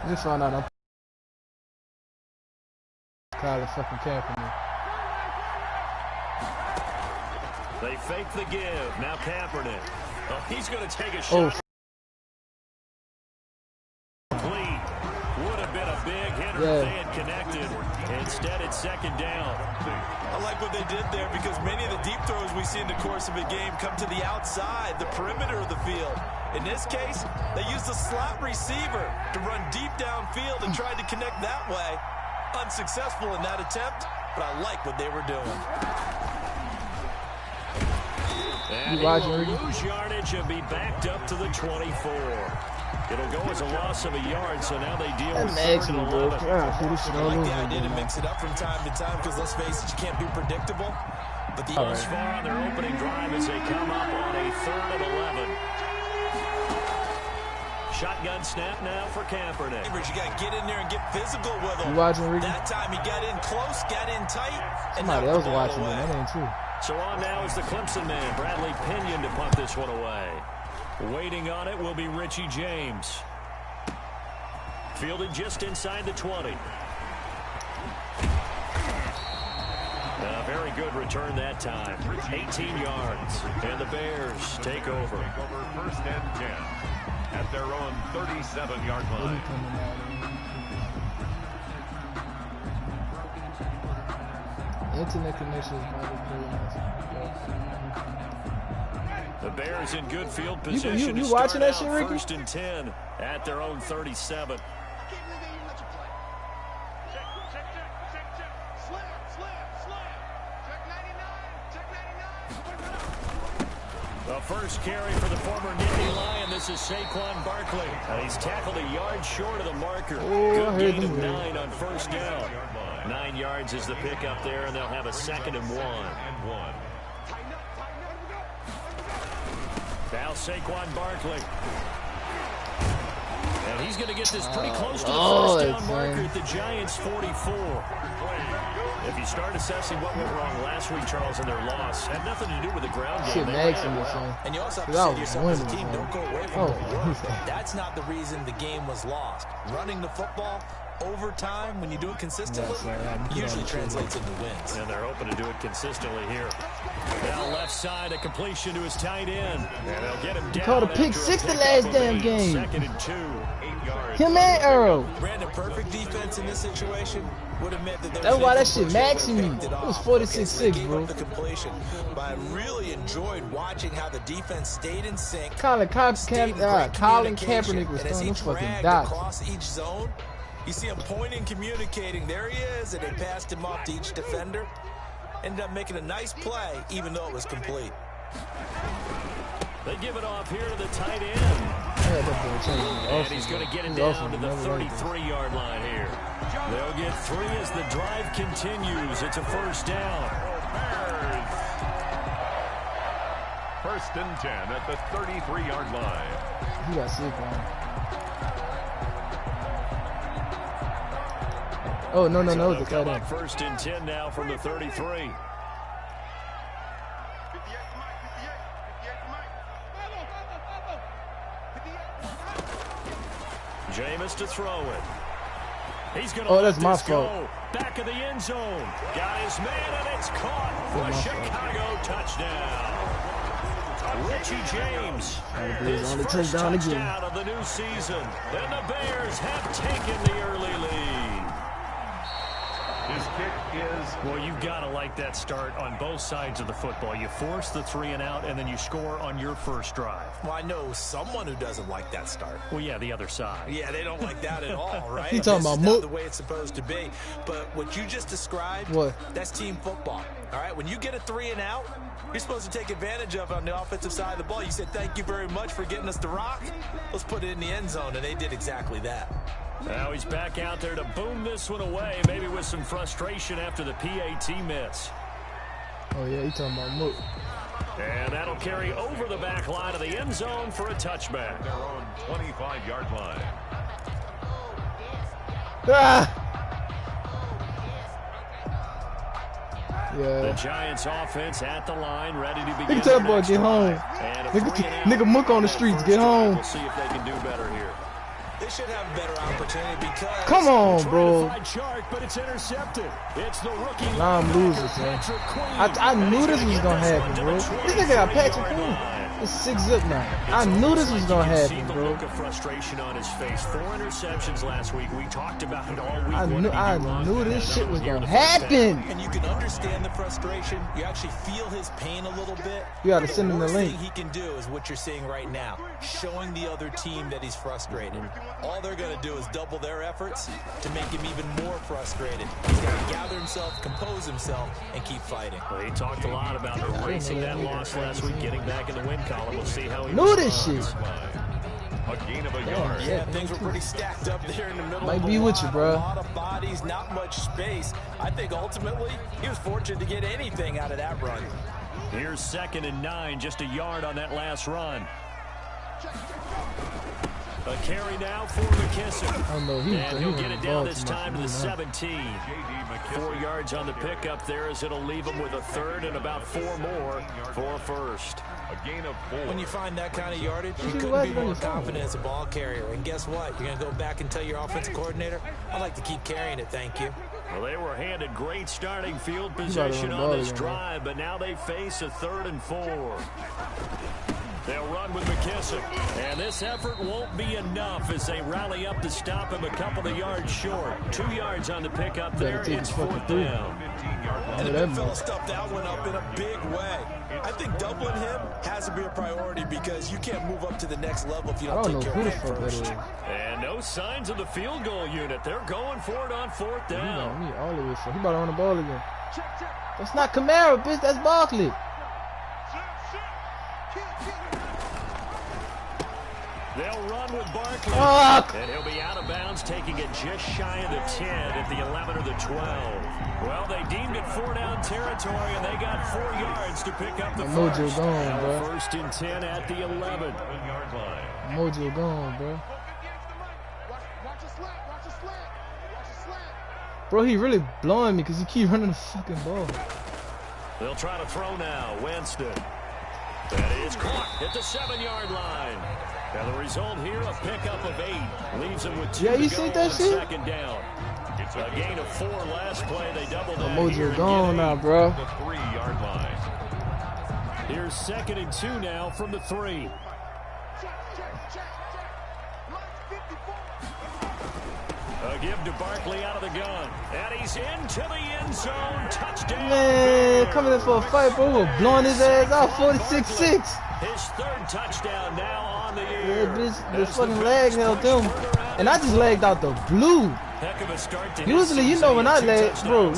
Just found out I'm Kyler fucking capping me. They fake the give. Now Kaepernick. Oh, he's going to take a shot. Would have been a big hitter if they had connected. Instead, it's second down. I like what they did there because many of the deep throws we see in the course of a game come to the outside, the perimeter of the field. In this case, they used a slot receiver to run deep downfield and tried to connect that way. Unsuccessful in that attempt, but I like what they were doing. And he will lose yardage and be backed up to the 24. It'll go as a loss of a yard, so now they deal with third and 11. I like the idea to mix it up from time to time because, let's face it, you can't be predictable. But the thus far on their opening drive as they come up on a 3rd and 11. Shotgun snap now for Kaepernick. You got to get in there and get physical with him. You watching, Ricky? That time he got in close, got in tight. Somebody else watching it. That ain't true. So on now is the Clemson man, Bradley Pinion, to punt this one away. Waiting on it will be Richie James. Fielded just inside the 20. A very good return that time. 18 yards. And the Bears take over. First and 10 at their own 37-yard line. Internet connection is probably pretty nice. The Bears in good field position. You watching that shit, Ricky? First and 10 at their own 37. The first carry for the former Nittany Lion. This is Saquon Barkley. And he's tackled a yard short of the marker. Good gain of 9 on first down. 9 yards is the pickup there, and they'll have a 2nd and 1. Now Saquon Barkley. And he's going to get this pretty close to the first down marker at the Giants' 44. If you start assessing what went wrong last week, Charles, in their loss, had nothing to do with the ground game. And you also have to say to yourself as a team, don't go away from the run. That's not the reason the game was lost. Running the football over time, when you do it consistently, usually translates into wins. And they're hoping to do it consistently here. Now left side, a completion to his tight end. And they'll get him down. He called a pick 6 the last damn game. 2nd and 2. 8 yards. Him and Earl. Brandon, perfect defense in this situation would have meant that that's why that shit maxing me. It was 46-6, bro. The completion, but I really enjoyed watching how the defense stayed in sync. Colin Kaepernick was throwing them fucking dots across each zone. You see him pointing, communicating. There he is, and they passed him off to each defender. Ended up making a nice play, even though it was complete. They give it off here to the tight end. And he's going to get it down to the 33-yard line here. They'll get 3 as the drive continues. It's a first down. First and 10 at the 33-yard line. You got Saquon. Oh, no, the tight end. First and 10 now from the 33. Jameis to throw it. He's going to that's my fault. Back of the end zone. Got his man, and it's caught for a Chicago touchdown. Richie James. His first touchdown of the new season. And the Bears have taken the early lead. His kick is... Well, you've got to like that start on both sides of the football. You force the 3 and out, and then you score on your first drive. Well, I know someone who doesn't like that start. Well, yeah, the other side. Yeah, they don't like that at all, right? He's talking about not the way it's supposed to be. But what you just described, what? That's team football. All right, when you get a 3 and out, you're supposed to take advantage of it on the offensive side of the ball. You said, thank you very much for getting us the rock. Let's put it in the end zone, and they did exactly that. Now he's back out there to boom this one away, maybe with some frustration after the PAT miss. Oh, yeah, he's talking about Mook. And that'll carry over the back line of the end zone for a touchback. Their own 25-yard line. Ah! Yeah. The Giants offense at the line, ready to begin. Nigga, tell boy, get home. Nigga, Mook on the streets, get home. We'll see if they can do better here. They should have a better opportunity because... Come on, bro. But it's intercepted. It's the rookie. Nah, I'm losing, son. I knew this was gonna happen, bro. This nigga got Patrick Queen. It's 6-zip now. I knew this was gonna happen, bro. Look of frustration on his face. 4 interceptions last week. We talked about it all week. I knew this shit was gonna happen. And you can understand the frustration. You actually feel his pain a little bit. You gotta send him the link. The worst thing he can do is what you're seeing right now, showing the other team that he's frustrated. All they're gonna do is double their efforts to make him even more frustrated. He's gotta gather himself, compose himself, and keep fighting. Well, he talked a lot about erasing that loss last week, getting back in the win column. We'll see how he knew this shit. A gain of a yard. Yeah, things were pretty stacked up there in the middle. Might be with you, bro. A lot of bodies, not much space. I think ultimately he was fortunate to get anything out of that run. Here's 2nd and 9, just a yard on that last run. A carry now for McKissick. Oh, no, and he'll get it down this time to the 17. 4 yards on the pickup there as it'll leave him with a 3rd and about 4 more for a first. A gain of 4. When you find that kind of yardage, you couldn't be more confident as a ball carrier. And guess what? You're going to go back and tell your offensive coordinator, I'd like to keep carrying it, thank you. Well, they were handed great starting field position on this drive, but now they face a 3rd and 4. They'll run with McKissick, and this effort won't be enough as they rally up to stop him a couple of yards short. 2 yards on the pickup there. It's 4th down. And the big fella stuffed that one up in a big way. I think doubling him has to be a priority because you can't move up to the next level if you don't take care of it first. And no signs of the field goal unit. They're going for it on 4th down. He about to run the ball again. That's not Kamara, bitch. That's Barkley. They'll run with Barkley. And he'll be out of bounds, taking it just shy of the 10 at the 11 or the 12. Well, they deemed it 4-down territory, and they got 4 yards to pick up the first. Mojo gone, bro. 1st and 10 at the 11. Mojo gone, bro. Bro, he really blowing me because he keep running the fucking ball. They'll try to throw now. Winston. That is caught at the 7-yard line. Now the result here, a pickup of 8. Leaves them with 2 you to see go that on shit? 2nd down. It's a gain of 4 last play. They doubled that. Mojo gone now, bro. The 3-yard line. Here's 2nd and 2 now from the 3. A give to Barkley out of the gun. And he's into the end zone. Touchdown. Man, coming in for a fight, bro. We're blowing his ass out 46-6. His 3rd touchdown now on the year. Yeah, bitch, the fucking leg held him. And I just lagged out the blue. Heck of a start to Usually, you know when I lag, bro,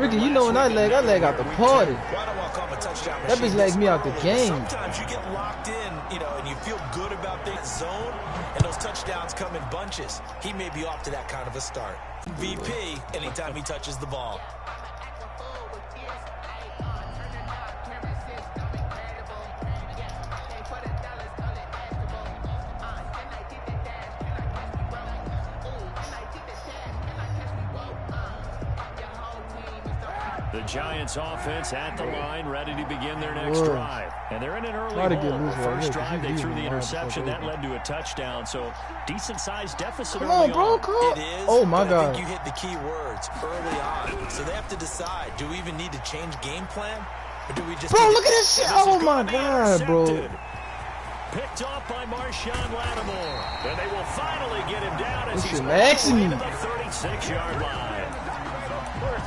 Ricky, you know when I lag out the party. That bitch lagged me out the game. Sometimes you get locked in, you know, and you feel good about that zone, and those touchdowns come in bunches. He may be off to that kind of a start. VP anytime he touches the ball. The Giants offense at the line, ready to begin their next drive. And they're in an early hole. The first drive, they threw the interception. That led to a touchdown. So, decent-sized deficit early on. Come on, bro. Come on. It is, oh, my I God. think you hit the key words early on. So, they have to decide, do we even need to change game plan? Or do we just... Bro, look at this shit. Oh, my God, bro. Picked off by Marshawn Lattimore. And they will finally get him down as he's maxing to the 36-yard line.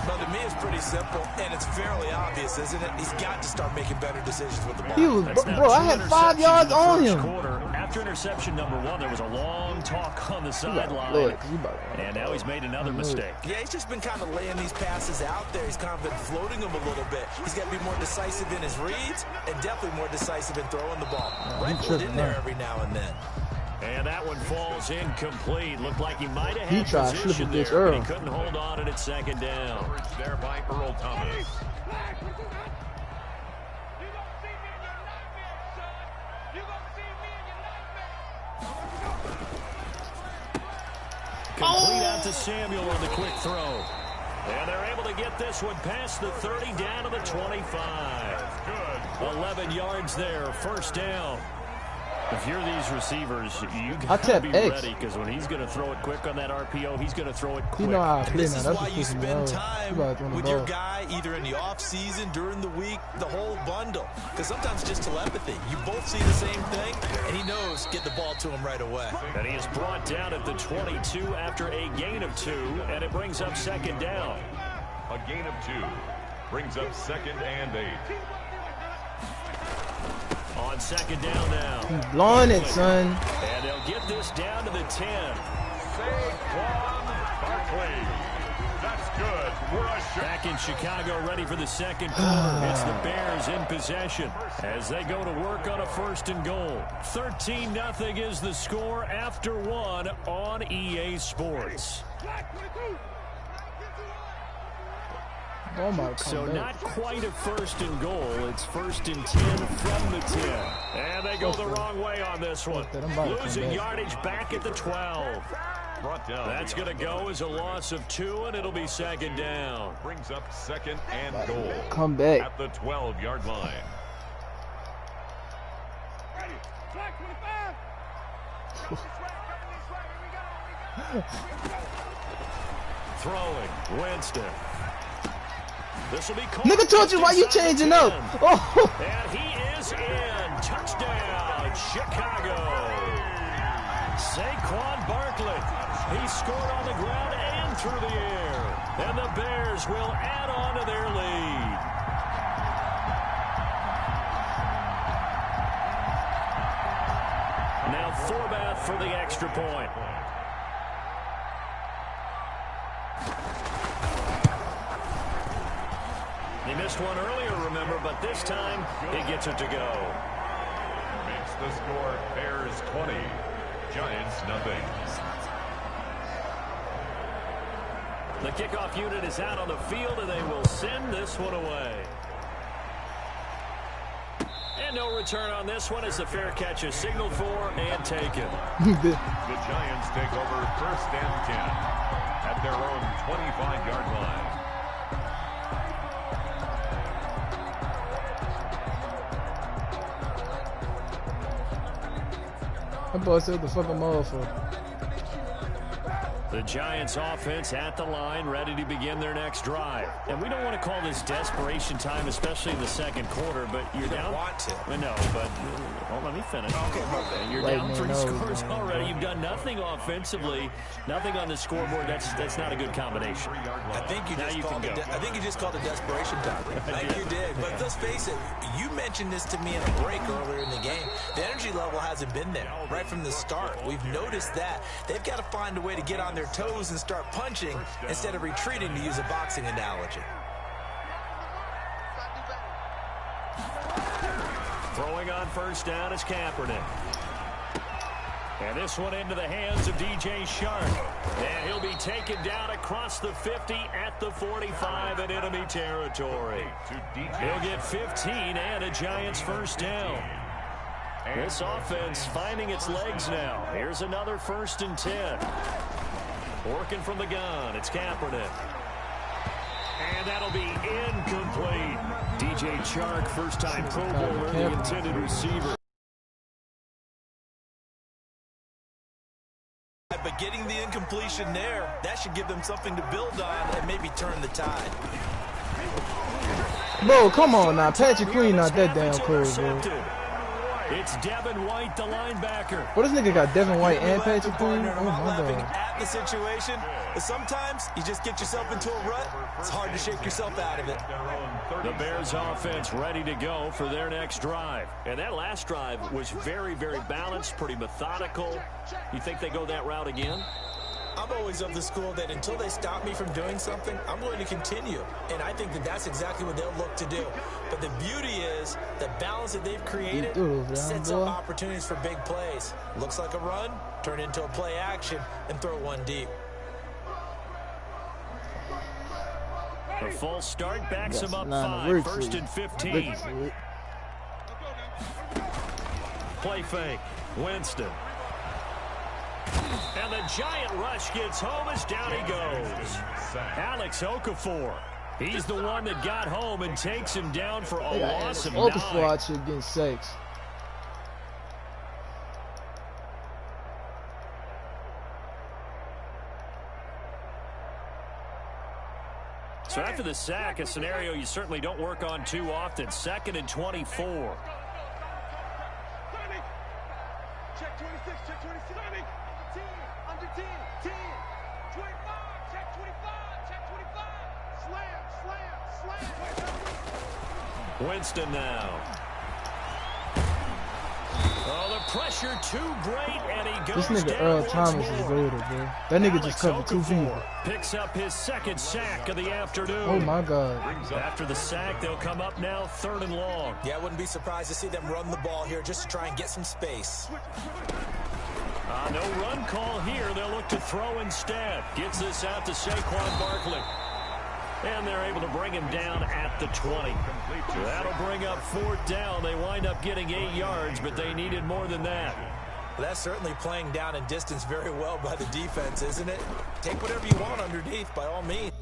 Well, to me, it's pretty simple, and it's fairly obvious, isn't it? He's got to start making better decisions with the ball. He was, bro, I had 5 yards on him. After interception number 1, there was a long talk on the sideline. And now he's made another mistake. Yeah, he's just been kind of laying these passes out there. He's kind of been floating them a little bit. He's got to be more decisive in his reads and definitely more decisive in throwing the ball. Rifle it in there every now and then. And that one falls incomplete. Looked like he might have had tried position this there, early. but he couldn't hold on at 2nd down. There by Earl Thomas. Complete out to Samuel on the quick throw. And they're able to get this one past the 30 down to the 25. 11 yards there, 1st down. If you're these receivers, you I gotta be X. ready because when he's going to throw it quick on that RPO, he's going to throw it quick. You know how I play This now. is That's why what you pisses me spend off. time You gotta throw the with your ball. guy either in the off season, during the week, the whole bundle. Because sometimes it's just telepathy. You both see the same thing, and he knows get the ball to him right away. And he is brought down at the 22 after a gain of 2, and it brings up second down. A gain of 2 brings up 2nd and 8. On second down now. He's blowing it, son. And they'll get this down to the 10. Saquon Barkley. That's good. Back in Chicago, ready for the second quarter. It's the Bears in possession as they go to work on a 1st and goal. 13-0 is the score after 1 on EA Sports. Oh my So God. not quite a 1st and goal. It's 1st and 10 from the 10. And they go the wrong way on this one. Losing yardage back at the 12. That's going to go as a loss of 2, and it'll be second down. Brings up 2nd and goal. Come back. At the 12-yard line. Throwing, Winston. This will be called. Nigga told you why you changing up. Oh. And he is in. Touchdown, Chicago. Saquon Barkley. He scored on the ground and through the air. And the Bears will add on to their lead. Now Forbath for the extra point. He missed one earlier, remember, but this time he gets it to go. Makes the score Bears 20, Giants nothing. The kickoff unit is out on the field, and they will send this one away. And no return on this one as the fair catch is signaled for and taken. The Giants take over 1st and 10 at their own 25-yard line. That boy said the fucking motherfucker. The Giants offense at the line, ready to begin their next drive. And we don't want to call this desperation time, especially in the second quarter, but you're down. Want to. I know, but well, let me finish. Okay. You're down 3 scores already. You've done nothing offensively, nothing on the scoreboard. That's not a good combination. I think you just called it desperation time. I think you did. But let's face it, you mentioned this to me in a break earlier in the game. The energy level hasn't been there right from the start. We've noticed that. They've got to find a way to get on their toes and start punching instead of retreating, to use a boxing analogy. Throwing on 1st down is Kaepernick. And this one into the hands of DJ Shark. And he'll be taken down across the 50 at the 45 in enemy territory. He'll get 15 and a Giants 1st down. This offense finding its legs now. Here's another 1st and 10. Working from the gun, it's Kaepernick. And that'll be incomplete. DJ Chark, first-time Pro Bowler, the intended receiver. But getting the incompletion there, that should give them something to build on and maybe turn the tide. Bro, come on now. Patrick Queen not that damn cool, bro. It's Devin White, the linebacker. What, this nigga got Devin White and Patrick Queen? Oh, my laughing God. at the situation, but sometimes you just get yourself into a rut. It's hard to shake yourself out of it. The Bears offense ready to go for their next drive. And that last drive was very, very balanced, pretty methodical. You think they go that route again? I'm always of the school that until they stop me from doing something, I'm going to continue. And I think that that's exactly what they'll look to do. But the beauty is the balance that they've created sets up opportunities for big plays. Looks like a run, turn into a play action, and throw one deep. A false start backs him up 5, 1st and 15. Play fake, Winston. And the giant rush gets home as down he goes. Alex Okafor. He's the one that got home and takes him down for a loss of 9. Okafor out here getting sacks. So after the sack, a scenario you certainly don't work on too often. 2nd and 24. Check 26, check 26. 10, under 10, 10, 25, check 25, check 25. Slam. Winston now. Oh, the pressure too great, and he goes this nigga down Earl once Thomas more. is golden, bro. That nigga just covered 2 people. Picks up his 2nd sack of the afternoon. Oh my God. After the sack, they'll come up now 3rd and long. Yeah, I wouldn't be surprised to see them run the ball here just to try and get some space. No run call here. They'll look to throw instead. Gets this out to Saquon Barkley. And they're able to bring him down at the 20. That'll bring up 4th down. They wind up getting 8 yards, but they needed more than that. Well, that's certainly playing down in distance very well by the defense, isn't it? Take whatever you want underneath, by all means.